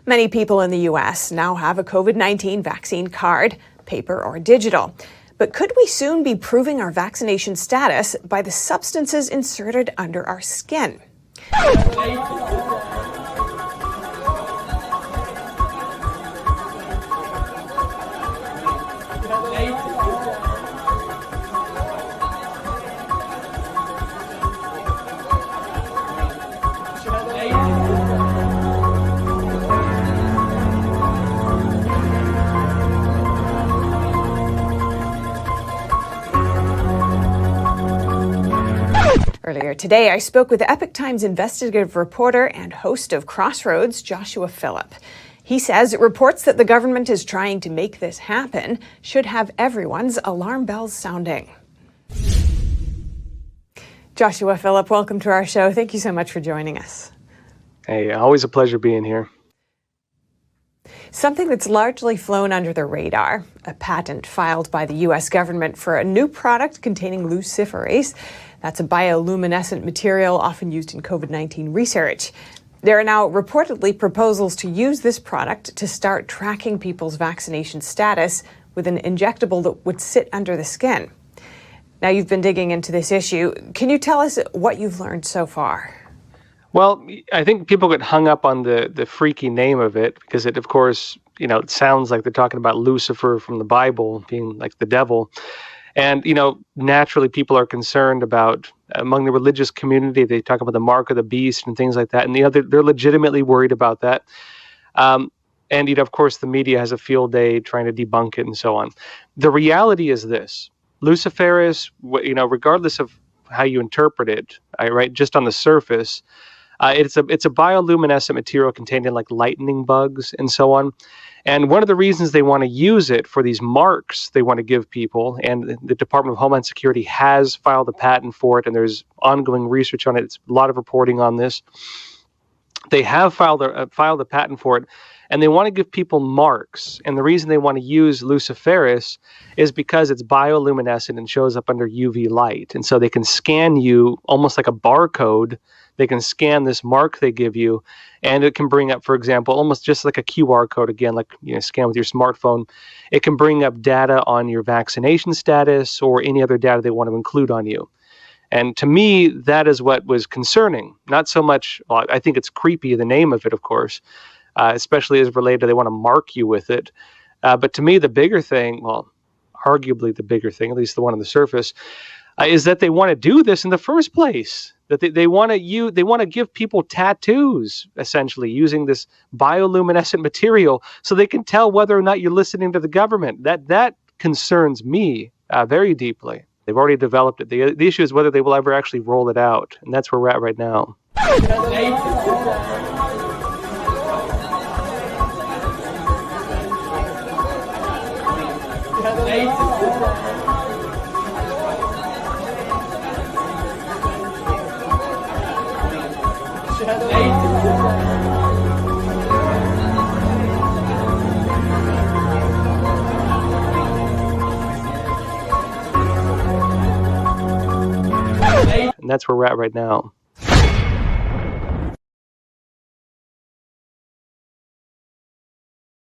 Many people in the U.S. now have a COVID-19 vaccine card, paper or digital. But could we soon be proving our vaccination status by the substances inserted under our skin? Earlier today, I spoke with Epoch Times investigative reporter and host of Crossroads, Joshua Phillip. He says reports that the government is trying to make this happen should have everyone's alarm bells sounding. Joshua Phillip, welcome to our show. Thank you so much for joining us. Hey, always a pleasure being here. Something that's largely flown under the radar, a patent filed by the U.S. government for a new product containing luciferase. That's a bioluminescent material often used in COVID-19 research. There are now reportedly proposals to use this product to start tracking people's vaccination status with an injectable that would sit under the skin. Now, you've been digging into this issue. Can you tell us what you've learned so far? Well, I think people get hung up on the freaky name of it because it, of course, it sounds like they're talking about Lucifer from the Bible being like the devil. And, naturally people are concerned about, among the religious community, they talk about the mark of the beast and things like that. And, they're legitimately worried about that. And, of course, the media has a field day trying to debunk it and so on. The reality is this. Luciferase, regardless of how you interpret it, right, just on the surface, it's a bioluminescent material contained in like lightning bugs and so on. And one of the reasons they want to use it for these marks they want to give people, and the Department of Homeland Security has filed a patent for it, and there's ongoing research on it. It's a lot of reporting on this. They have filed a patent for it, and they want to give people marks. And the reason they want to use luciferase is because it's bioluminescent and shows up under UV light. And so they can scan you almost like a barcode. They can scan this mark they give you, and it can bring up, for example, almost just like a QR code, again, like scan with your smartphone. It can bring up data on your vaccination status or any other data they want to include on you. And to me, that is what was concerning. Not so much, well, I think it's creepy, the name of it, of course, especially as related to they want to mark you with it. But to me, the bigger thing, well, arguably the bigger thing, at least the one on the surface, is that they want to do this in the first place. That they want to give people tattoos, essentially, using this bioluminescent material so they can tell whether or not you're listening to the government. That concerns me very deeply. They've already developed it. The issue is whether they will ever actually roll it out, and that's where we're at right now. And that's where we're at right now.